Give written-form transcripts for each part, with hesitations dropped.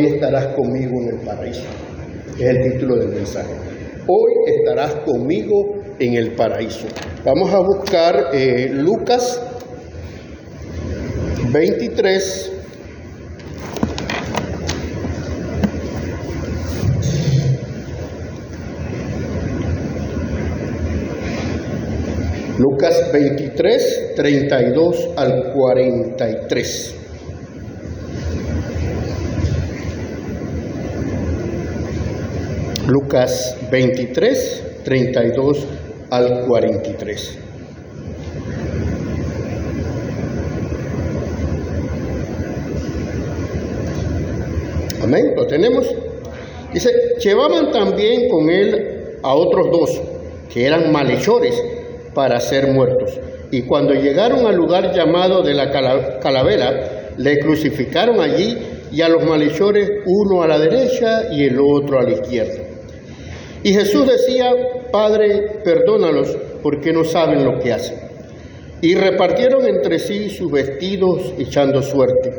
hoy estarás conmigo en el paraíso. Es el título del mensaje. Hoy estarás conmigo en el paraíso. Vamos a buscar Lucas 23. Lucas 23, 32 al 43. Lucas 23, 32 al 43. Amén, ¿lo tenemos? Dice, llevaban también con él a otros dos, que eran malhechores, para ser muertos. Y cuando llegaron al lugar llamado de la Calavera, le crucificaron allí, y a los malhechores uno a la derecha y el otro a la izquierda. Y Jesús decía, Padre, perdónalos, porque no saben lo que hacen. Y repartieron entre sí sus vestidos, echando suerte.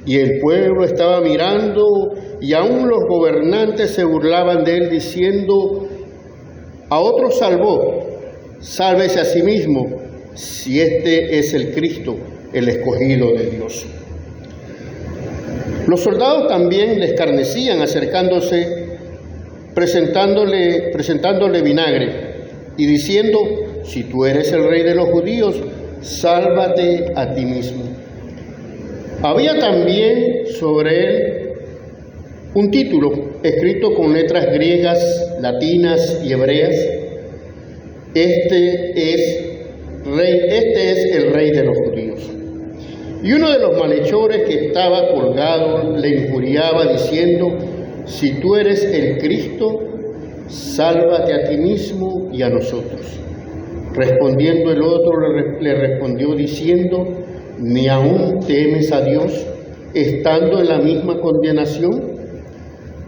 Y el pueblo estaba mirando, y aún los gobernantes se burlaban de él, diciendo, a otro salvó, sálvese a sí mismo, si este es el Cristo, el escogido de Dios. Los soldados también le escarnecían, acercándose, presentándole vinagre y diciendo, si tú eres el rey de los judíos, sálvate a ti mismo. Había también sobre él un título escrito con letras griegas, latinas y hebreas. Este es el rey de los judíos. Y uno de los malhechores que estaba colgado le injuriaba diciendo, si tú eres el Cristo, sálvate a ti mismo y a nosotros. Respondiendo el otro le respondió diciendo, ¿ni aún temes a Dios, estando en la misma condenación?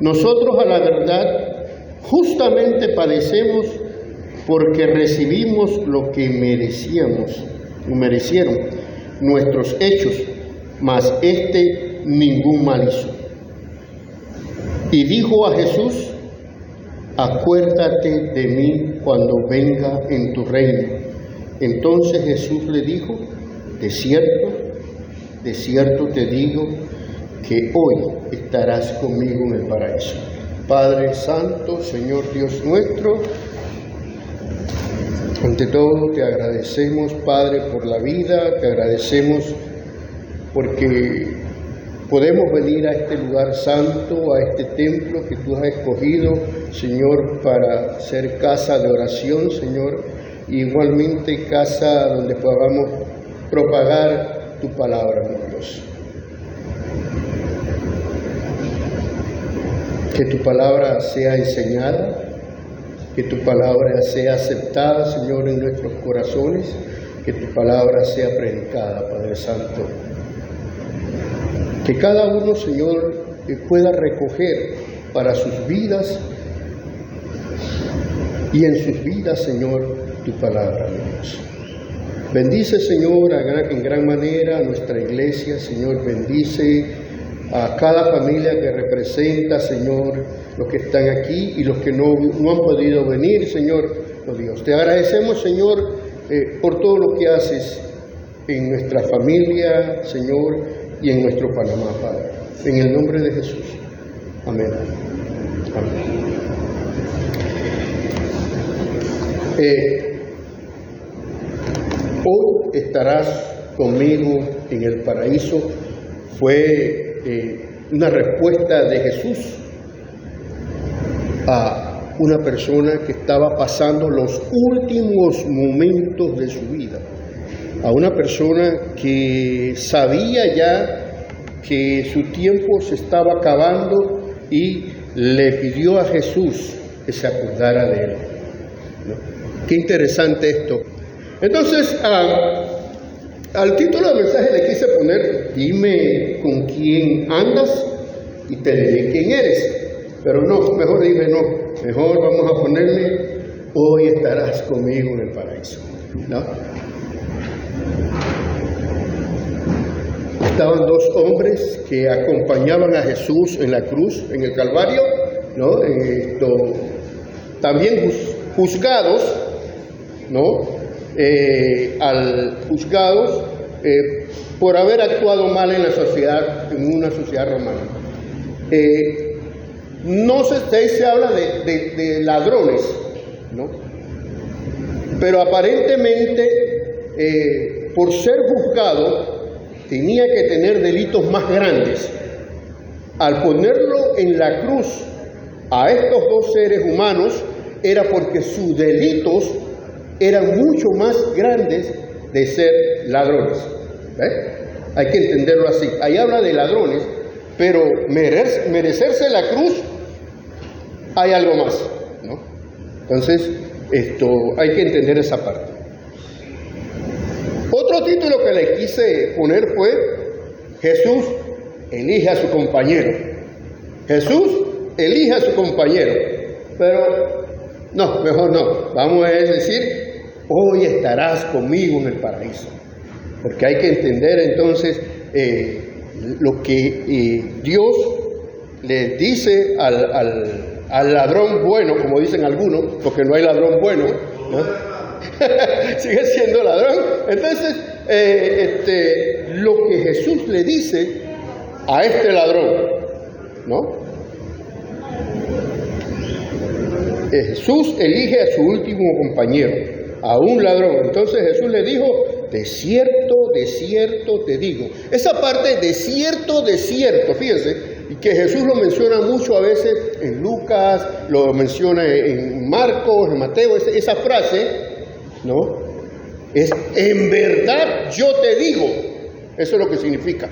Nosotros a la verdad justamente padecemos porque recibimos lo que merecieron nuestros hechos, mas ningún mal hizo. Y dijo a Jesús, acuérdate de mí cuando venga en tu reino. Entonces Jesús le dijo, de cierto te digo que hoy estarás conmigo en el paraíso. Padre Santo, Señor Dios nuestro, ante todo te agradecemos, Padre, por la vida, te agradecemos porque podemos venir a este lugar santo, a este templo que tú has escogido, Señor, para ser casa de oración, Señor, igualmente casa donde podamos propagar tu palabra, mi Dios. Que tu palabra sea enseñada, que tu palabra sea aceptada, Señor, en nuestros corazones, que tu palabra sea predicada, Padre Santo. Que cada uno, Señor, pueda recoger para sus vidas y en sus vidas, Señor, tu palabra, Dios. Bendice, Señor, en gran manera a nuestra iglesia, Señor, bendice a cada familia que representa, Señor, los que están aquí y los que no han podido venir, Señor, oh Dios. Te agradecemos, Señor, por todo lo que haces en nuestra familia, Señor, y en nuestro Panamá, Padre. En el nombre de Jesús. Amén. Amén. Hoy estarás conmigo en el paraíso. Fue una respuesta de Jesús a una persona que estaba pasando los últimos momentos de su vida, a una persona que sabía ya que su tiempo se estaba acabando y le pidió a Jesús que se acordara de él, ¿no? Qué interesante esto. Entonces, al título del mensaje le quise poner, dime con quién andas y te diré quién eres. Pero no, mejor dije no, mejor vamos a ponerle, hoy estarás conmigo en el paraíso, ¿no? estaban dos hombres que acompañaban a Jesús en la cruz, en el Calvario, ¿no? También juzgados, ¿no? Juzgados por haber actuado mal en la sociedad, en una sociedad romana. No se, de ahí se habla de ladrones, ¿no? Pero aparentemente, por ser juzgado, tenía que tener delitos más grandes. Al ponerlo en la cruz a estos dos seres humanos, era porque sus delitos eran mucho más grandes de ser ladrones. Hay que entenderlo así. Ahí habla de ladrones, pero merecerse la cruz, hay algo más, ¿no? Entonces, hay que entender esa parte. Otro título que le quise poner fue Jesús elige a su compañero. Jesús elige a su compañero. Pero no, mejor no. Vamos a decir, hoy estarás conmigo en el paraíso. Porque hay que entender entonces lo que Dios le dice al ladrón bueno, como dicen algunos, porque no hay ladrón bueno, ¿no? Sigue siendo ladrón. Entonces, lo que Jesús le dice a este ladrón, ¿no? Jesús elige a su último compañero, a un ladrón. Entonces Jesús le dijo, de cierto te digo. Esa parte de cierto, fíjense, que Jesús lo menciona mucho a veces en Lucas, lo menciona en Marcos, en Mateo, esa frase, ¿no? Es en verdad yo te digo. Eso es lo que significa.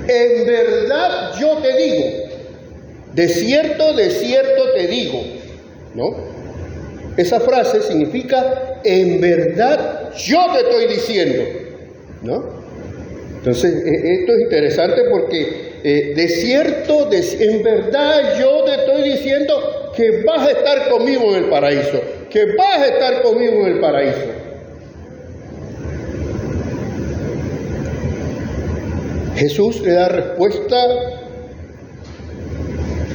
En verdad yo te digo. De cierto te digo, ¿no? Esa frase significa en verdad yo te estoy diciendo, ¿no? Entonces, esto es interesante porque en verdad yo te estoy diciendo que vas a estar conmigo en el paraíso, que vas a estar conmigo en el paraíso. Jesús le da respuesta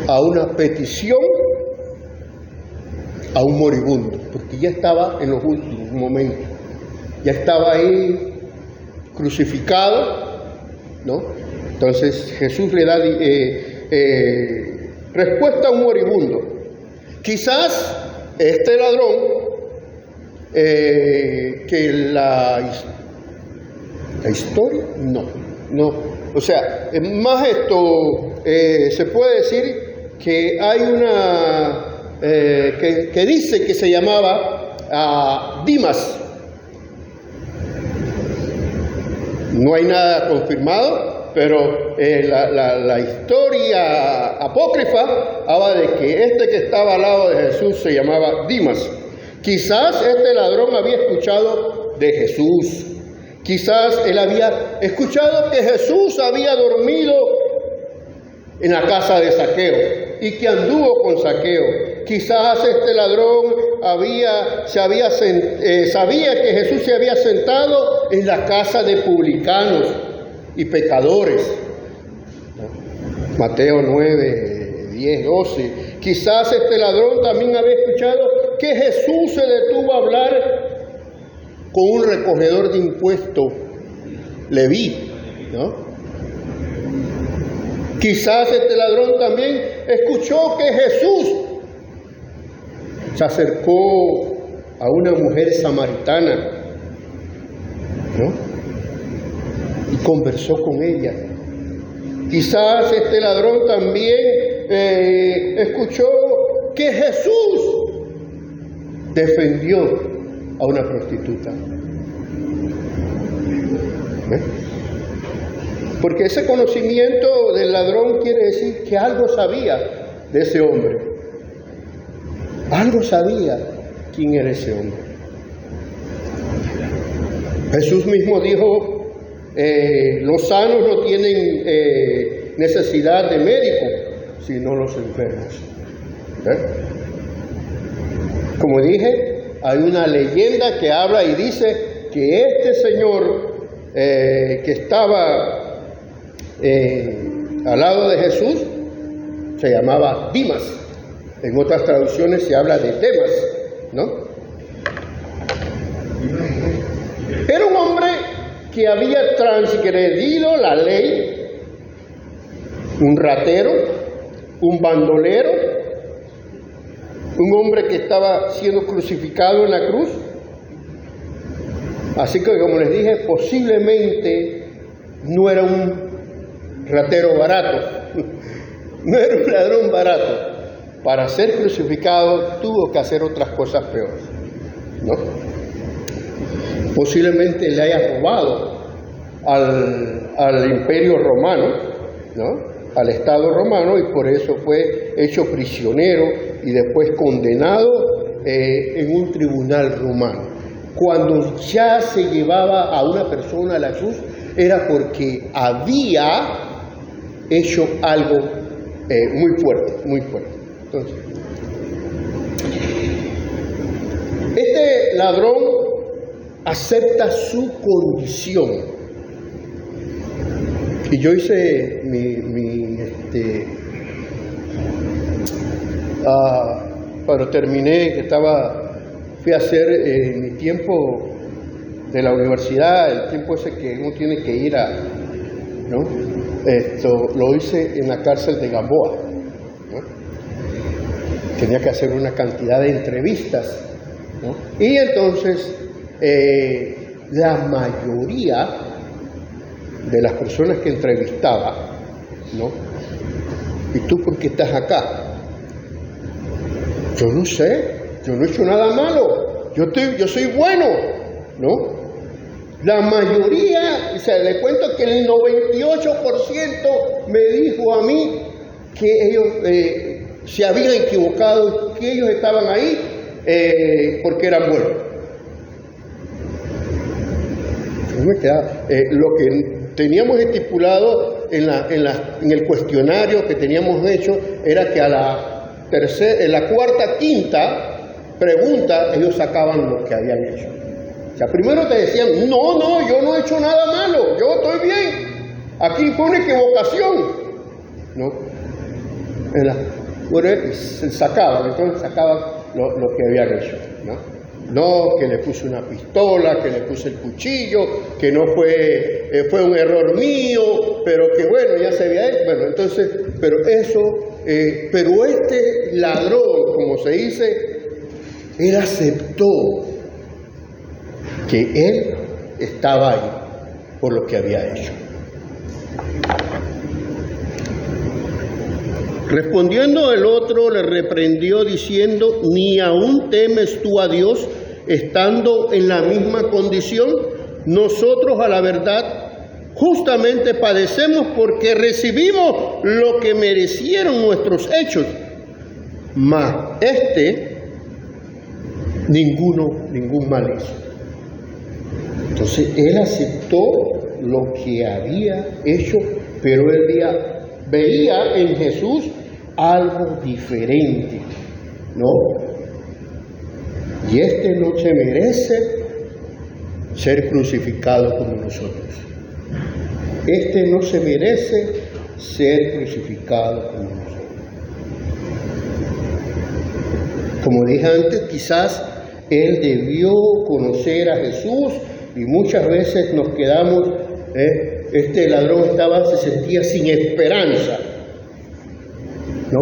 a una petición a un moribundo, porque ya estaba en los últimos momentos, ya estaba ahí crucificado, ¿no? Entonces Jesús le da respuesta a un moribundo. Quizás este ladrón, que la historia, no, o sea, más se puede decir que hay una que dice que se llamaba Dimas. No hay nada confirmado, pero la historia apócrifa habla de que que estaba al lado de Jesús se llamaba Dimas. Quizás este ladrón había escuchado de Jesús. Quizás él había escuchado que Jesús había dormido en la casa de Zaqueo y que anduvo con Zaqueo. Quizás este ladrón sabía que Jesús se había sentado en la casa de publicanos y pecadores. Mateo 9, 10, 12. Quizás este ladrón también había escuchado que Jesús se detuvo a hablar con un recogedor de impuestos, Leví, ¿no? Quizás este ladrón también escuchó que Jesús se acercó a una mujer samaritana, ¿no? Y conversó con ella. Quizás este ladrón también escuchó que Jesús defendió a una prostituta. Porque ese conocimiento del ladrón quiere decir que algo sabía de ese hombre. Algo sabía quién era ese hombre. Jesús mismo dijo, los sanos no tienen necesidad de médico, sino los enfermos. Como dije, hay una leyenda que habla y dice que este señor que estaba al lado de Jesús, se llamaba Dimas. En otras traducciones se habla de Demas, ¿no? Era un hombre que había transgredido la ley, un ratero, un bandolero, un hombre que estaba siendo crucificado en la cruz. Así que, como les dije, posiblemente no era un ratero barato, no era un ladrón barato. Para ser crucificado tuvo que hacer otras cosas peores, ¿no? Posiblemente le haya robado al imperio romano, ¿no? Al Estado romano, y por eso fue hecho prisionero y después condenado en un tribunal romano. Cuando ya se llevaba a una persona a la cruz, era porque había hecho algo muy fuerte, muy fuerte. Entonces, este ladrón acepta su condición. Y yo hice cuando terminé, fui a hacer mi tiempo de la universidad, el tiempo ese que uno tiene que ir ¿no? Lo hice en la cárcel de Gamboa, ¿no? Tenía que hacer una cantidad de entrevistas, ¿no? Y entonces la mayoría de las personas que entrevistaba, ¿no? ¿Y tú por qué estás acá? Yo no sé, yo no he hecho nada malo, yo soy bueno, ¿no? La mayoría, o sea, le cuento que el 98% me dijo a mí que ellos se habían equivocado, que ellos estaban ahí porque eran buenos. Yo me quedaba, lo que teníamos estipulado en el cuestionario que teníamos hecho era que en la cuarta, quinta pregunta ellos sacaban lo que habían hecho. O sea, primero te decían, no, yo no he hecho nada malo, yo estoy bien, aquí fue una equivocación, ¿no? Se sacaban, entonces sacaban lo que habían hecho, ¿no? No, que le puse una pistola, que le puse el cuchillo, que no fue un error mío, pero que bueno, ya se había hecho. Bueno, entonces, pero este ladrón, como se dice, él aceptó que él estaba ahí por lo que había hecho. Respondiendo el otro, le reprendió diciendo, ¿ni aún temes tú a Dios estando en la misma condición? Nosotros, a la verdad, justamente padecemos porque recibimos lo que merecieron nuestros hechos, mas ningún mal hizo. Entonces, él aceptó lo que había hecho, pero él veía en Jesús algo diferente, ¿no? Y no se merece ser crucificado como nosotros. No se merece ser crucificado como nosotros. Como dije antes, quizás él debió conocer a Jesús y muchas veces nos quedamos, este ladrón se sentía sin esperanza, ¿no?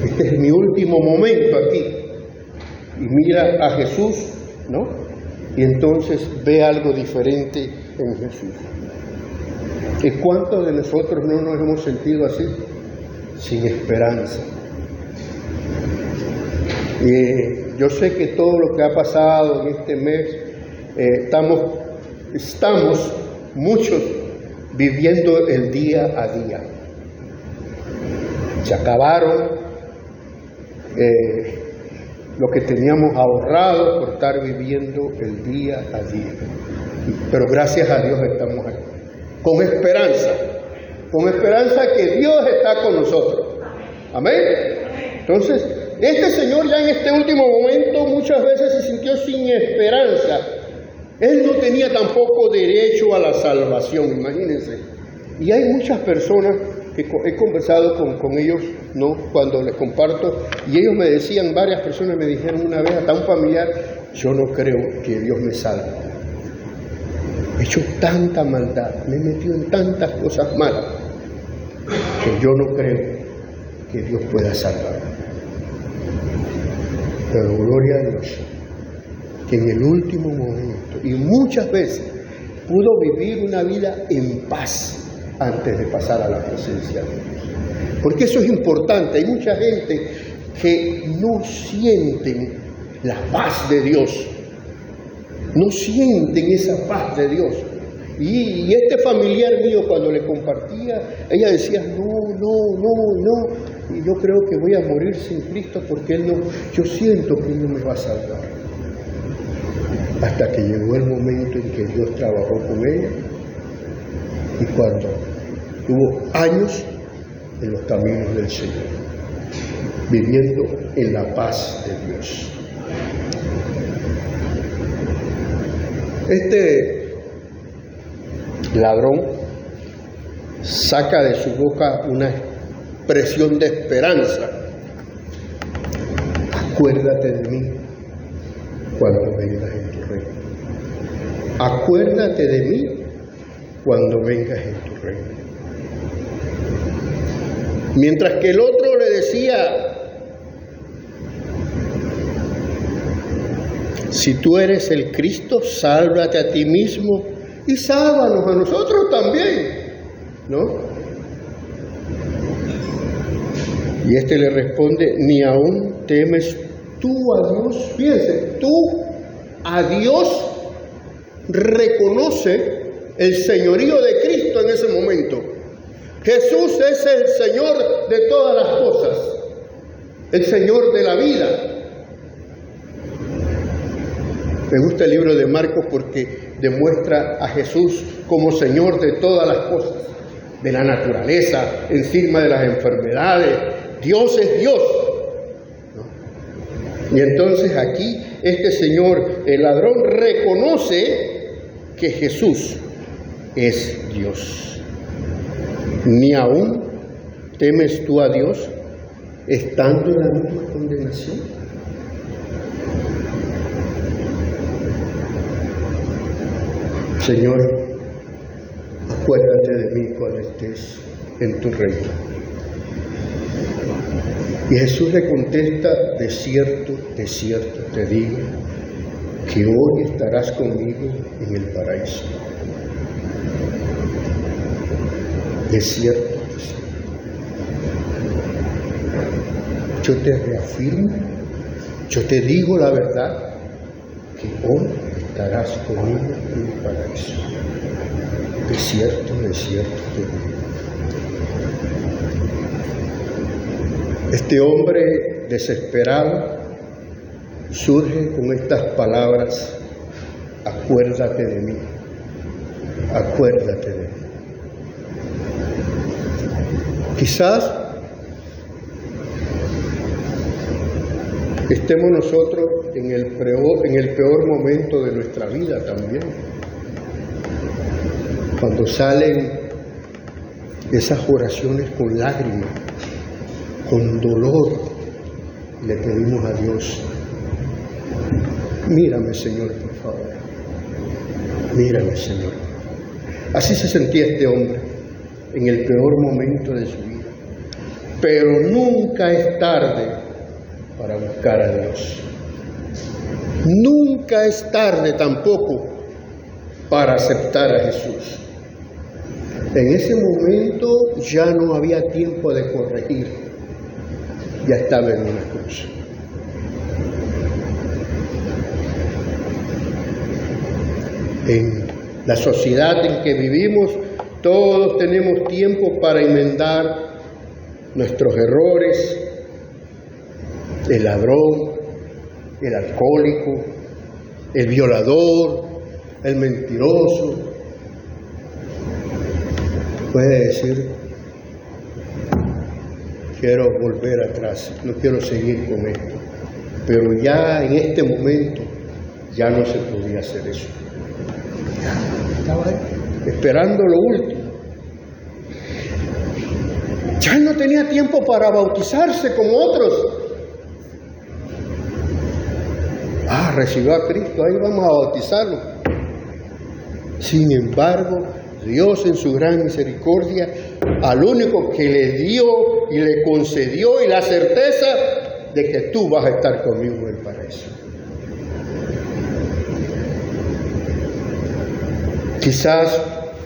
Este es mi último momento aquí. Y mira a Jesús, ¿no? Y entonces ve algo diferente en Jesús. ¿Y cuántos de nosotros no nos hemos sentido así? Sin esperanza. Yo sé que todo lo que ha pasado en este mes, estamos muchos viviendo el día a día. Se acabaron lo que teníamos ahorrado por estar viviendo el día a día. Pero gracias a Dios estamos aquí, con esperanza que Dios está con nosotros. Amén. Entonces, este señor ya en este último momento muchas veces se sintió sin esperanza. Él no tenía tampoco derecho a la salvación, imagínense. Y hay muchas personas que he conversado con ellos, ¿no?, cuando les comparto, y ellos me decían, varias personas me dijeron una vez, hasta un familiar, yo no creo que Dios me salve. He hecho tanta maldad, me he metido en tantas cosas malas, que yo no creo que Dios pueda salvarme. Pero gloria a Dios, que en el último momento, y muchas veces, pudo vivir una vida en paz antes de pasar a la presencia de Dios. Porque eso es importante. Hay mucha gente que no sienten la paz de Dios. No sienten esa paz de Dios. Y este familiar mío, cuando le compartía, ella decía, no, y yo creo que voy a morir sin Cristo porque yo siento que Él no me va a salvar. Hasta que llegó el momento en que Dios trabajó con ella, y cuando tuvo años en los caminos del Señor, viviendo en la paz de Dios. Este ladrón saca de su boca una expresión de esperanza. Acuérdate de mí cuando vengas en tu reino. Acuérdate de mí cuando vengas en tu reino. Mientras que el otro le decía, si tú eres el Cristo, sálvate a ti mismo y sálvanos a nosotros también, ¿no? Y este le responde, ni aún temes tú a Dios. Fíjense, tú a Dios reconoce el señorío de Cristo en ese momento. Jesús es el Señor de todas las cosas, el Señor de la vida. Me gusta el libro de Marcos porque demuestra a Jesús como Señor de todas las cosas, de la naturaleza, encima de las enfermedades. Dios es Dios, ¿no? Y entonces aquí este señor, el ladrón, reconoce que Jesús es Dios. Ni aún temes tú a Dios estando en la misma condenación. Señor, acuérdate de mí cuando estés en tu reino. Y Jesús le contesta, de cierto te digo, que hoy estarás conmigo en el paraíso. De cierto, yo te reafirmo, yo te digo la verdad, que hoy estarás conmigo en el paraíso. De cierto te digo. Este hombre desesperado surge con estas palabras, acuérdate de mí, acuérdate de mí. Quizás estemos nosotros en el peor momento de nuestra vida también, cuando salen esas oraciones con lágrimas, con dolor, le pedimos a Dios, mírame Señor, por favor, mírame Señor. Así se sentía este hombre en el peor momento de su vida. Pero nunca es tarde para buscar a Dios. Nunca es tarde tampoco para aceptar a Jesús. En ese momento ya no había tiempo de corregir. Ya estaba en una cruz. En la sociedad en que vivimos, todos tenemos tiempo para enmendar nuestros errores. El ladrón, el alcohólico, el violador, el mentiroso, puede decir, quiero volver atrás, no quiero seguir con esto. Pero ya en este momento ya no se podía hacer eso. estaba ahí, esperando lo último. Ya no tenía tiempo para bautizarse como otros. Recibió a Cristo, ahí vamos a bautizarlo. Sin embargo, Dios en su gran misericordia, al único que le dio y le concedió y la certeza de que tú vas a estar conmigo en el paraíso. Quizás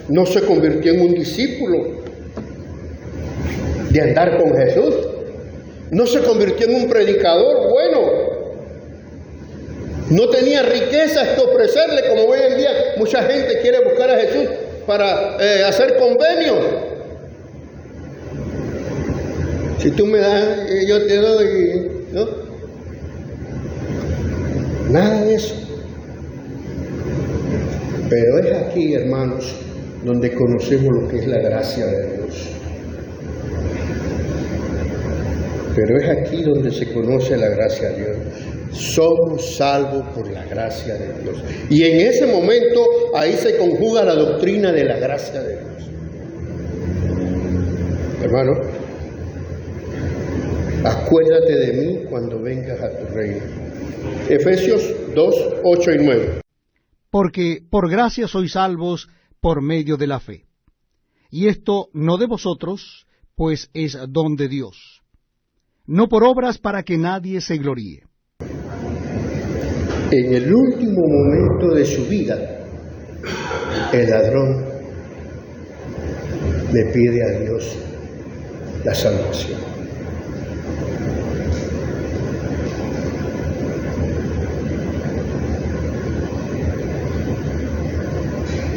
no se convirtió en un discípulo de andar con Jesús, no se convirtió en un predicador bueno, no tenía riquezas que ofrecerle, como hoy en día mucha gente quiere buscar a Jesús para hacer convenios. Si tú me das, yo te doy, ¿no? Nada de eso. Pero es aquí, hermanos, donde conocemos lo que es la gracia de Dios. Pero es aquí donde se conoce la gracia de Dios. Somos salvos por la gracia de Dios. Y en ese momento, ahí se conjuga la doctrina de la gracia de Dios. Hermano, acuérdate de mí cuando vengas a tu reino. Efesios 2, 8 y 9. Porque por gracia sois salvos por medio de la fe. Y esto no de vosotros, pues es don de Dios. No por obras para que nadie se gloríe. En el último momento de su vida, el ladrón le pide a Dios la salvación.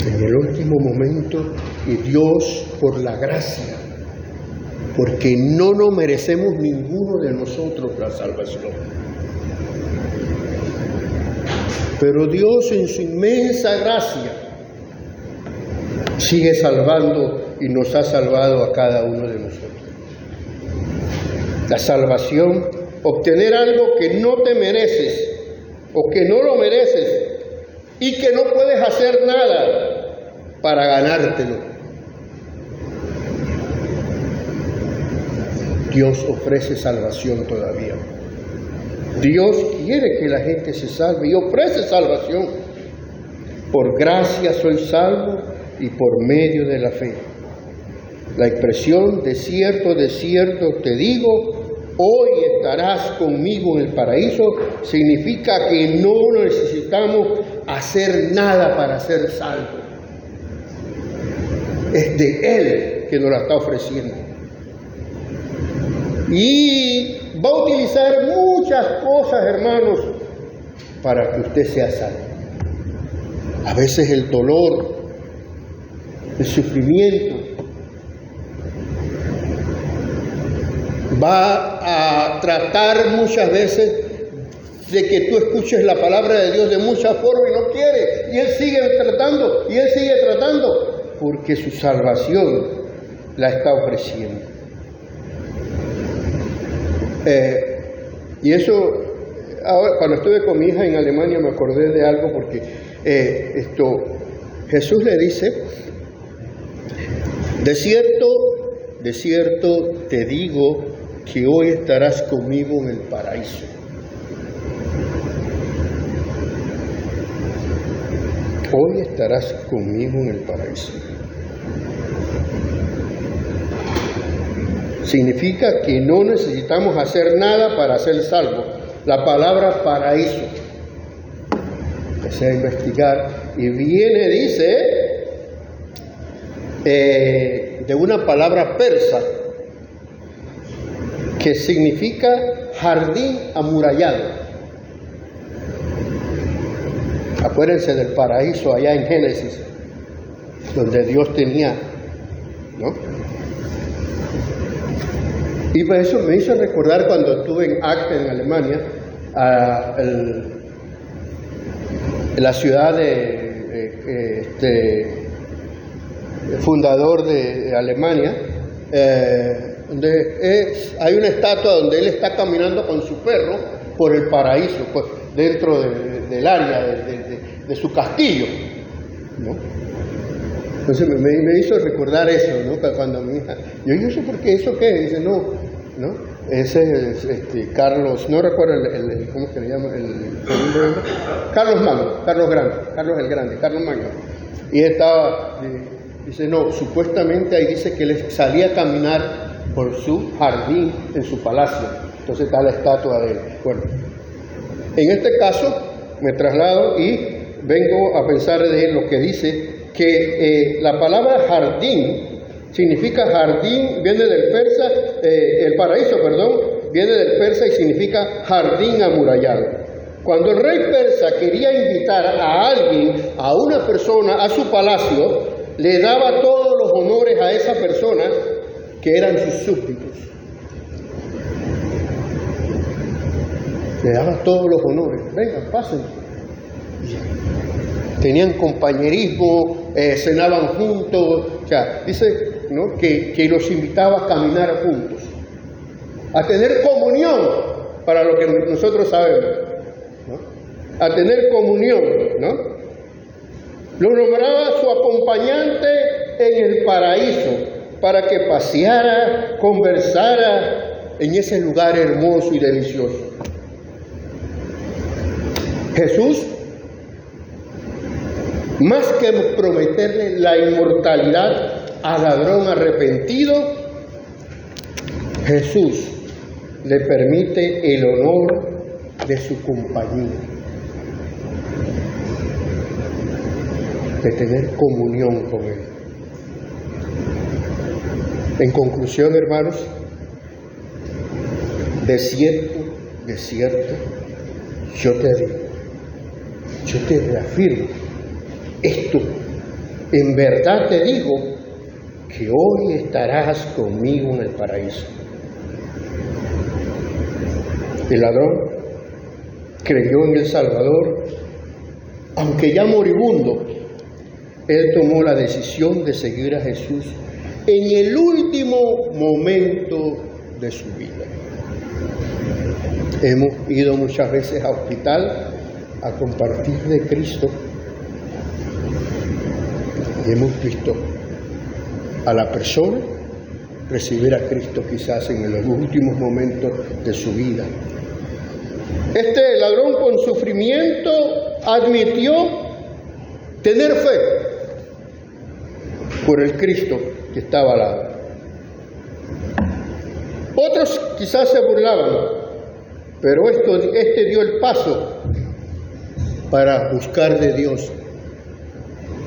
En el último momento, y Dios, por la gracia, porque no nos merecemos ninguno de nosotros la salvación. Pero Dios en su inmensa gracia sigue salvando y nos ha salvado a cada uno de nosotros. La salvación, obtener algo que no te mereces o que no lo mereces y que no puedes hacer nada para ganártelo. Dios ofrece salvación todavía. Dios quiere que la gente se salve y ofrece salvación. Por gracia soy salvo y por medio de la fe. La expresión de cierto te digo, hoy estarás conmigo en el paraíso, significa que no necesitamos hacer nada para ser salvos. Es de Él que nos la está ofreciendo. Y va a utilizar muchas cosas, hermanos, para que usted sea salvo. A veces el dolor, el sufrimiento, va a tratar muchas veces de que tú escuches la palabra de Dios de muchas formas y no quiere. Y Él sigue tratando, porque su salvación la está ofreciendo. Y eso, ahora, cuando estuve con mi hija en Alemania me acordé de algo porque Jesús le dice, de cierto te digo que hoy estarás conmigo en el paraíso. Hoy estarás conmigo en el paraíso. Significa que no necesitamos hacer nada para ser salvos. La palabra paraíso. Empecé a investigar y viene, dice, de una palabra persa que significa jardín amurallado. Acuérdense del paraíso allá en Génesis, donde Dios tenía, ¿no? Y por eso me hizo recordar cuando estuve en Aachen, en Alemania, la ciudad fundador de Alemania, donde hay una estatua donde él está caminando con su perro por el paraíso, pues, dentro del área de su castillo, ¿no? Entonces me hizo recordar eso, ¿no? Cuando mi hija, yo sé por qué, ¿eso qué? Dice, no, ese es Carlos, no recuerdo ¿cómo se le llama? El segundo, Carlos Magno, Carlos el Grande, Carlos Magno. Y él estaba, dice, no, supuestamente ahí dice que él salía a caminar por su jardín en su palacio. Entonces está la estatua de él. Bueno, en este caso me traslado y vengo a pensar de lo que dice que la palabra jardín significa jardín, viene del persa, el paraíso, viene del persa y significa jardín amurallado. Cuando el rey persa quería invitar a alguien, a una persona, a su palacio, le daba todos los honores a esa persona que eran sus súbditos. Le daba todos los honores. Venga, pasen. Tenían compañerismo, cenaban juntos. O sea, dice, ¿no?, que los invitaba a caminar juntos, a tener comunión, para lo que nosotros sabemos, ¿no? A tener comunión, ¿no? Lo nombraba su acompañante en el paraíso, para que paseara, conversara en ese lugar hermoso y delicioso. Jesús, más que prometerle la inmortalidad al ladrón arrepentido, Jesús le permite el honor de su compañía, de tener comunión con Él. En conclusión, hermanos, de cierto, yo te digo, yo te reafirmo, esto, en verdad te digo, que hoy estarás conmigo en el paraíso. El ladrón creyó en el Salvador, aunque ya moribundo, él tomó la decisión de seguir a Jesús en el último momento de su vida. Hemos ido muchas veces a hospital a compartir de Cristo y hemos visto a la persona recibir a Cristo quizás en los últimos momentos de su vida. Este ladrón con sufrimiento admitió tener fe por el Cristo que estaba al lado. Otros quizás se burlaban, pero este dio el paso para buscar de Dios,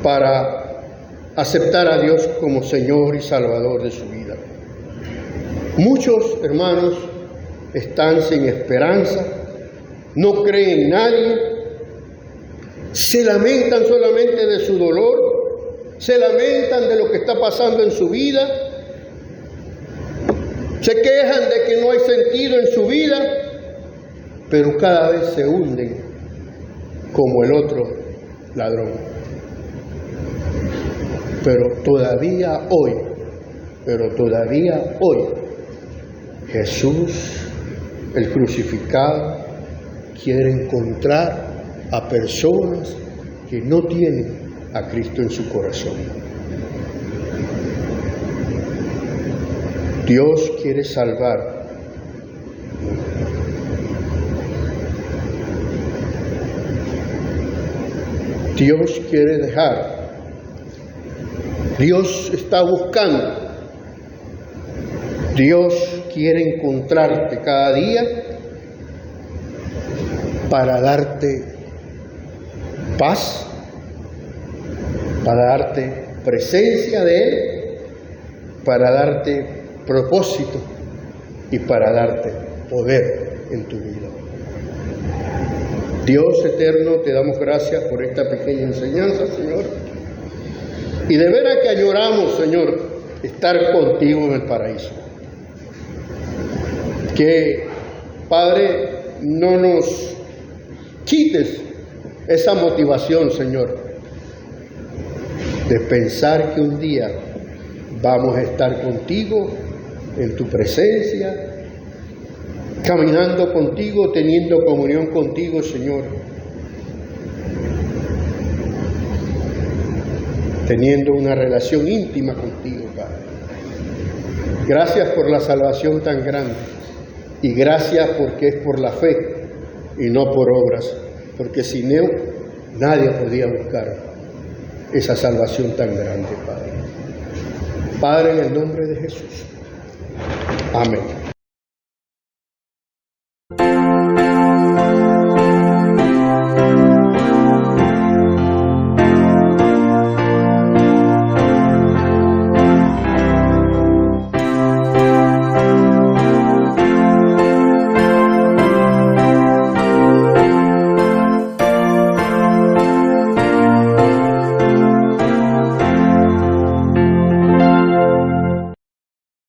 para aceptar a Dios como Señor y Salvador de su vida. Muchos hermanos están sin esperanza, no creen en nadie, se lamentan solamente de su dolor, se lamentan de lo que está pasando en su vida, se quejan de que no hay sentido en su vida, pero cada vez se hunden como el otro ladrón. Pero todavía hoy, Jesús, el crucificado, quiere encontrar a personas que no tienen a Cristo en su corazón. Dios quiere salvar. Dios quiere dejar. Dios está buscando. Dios quiere encontrarte cada día para darte paz, para darte presencia de Él, para darte propósito y para darte poder en tu vida. Dios eterno, te damos gracias por esta pequeña enseñanza, Señor. Y de veras que añoramos, Señor, estar contigo en el paraíso. Que, Padre, no nos quites esa motivación, Señor, de pensar que un día vamos a estar contigo, en tu presencia, caminando contigo, teniendo comunión contigo, Señor. teniendo una relación íntima contigo, Padre. Gracias por la salvación tan grande y gracias porque es por la fe y no por obras, porque sin él nadie podía buscar esa salvación tan grande, Padre. Padre, en el nombre de Jesús. Amén.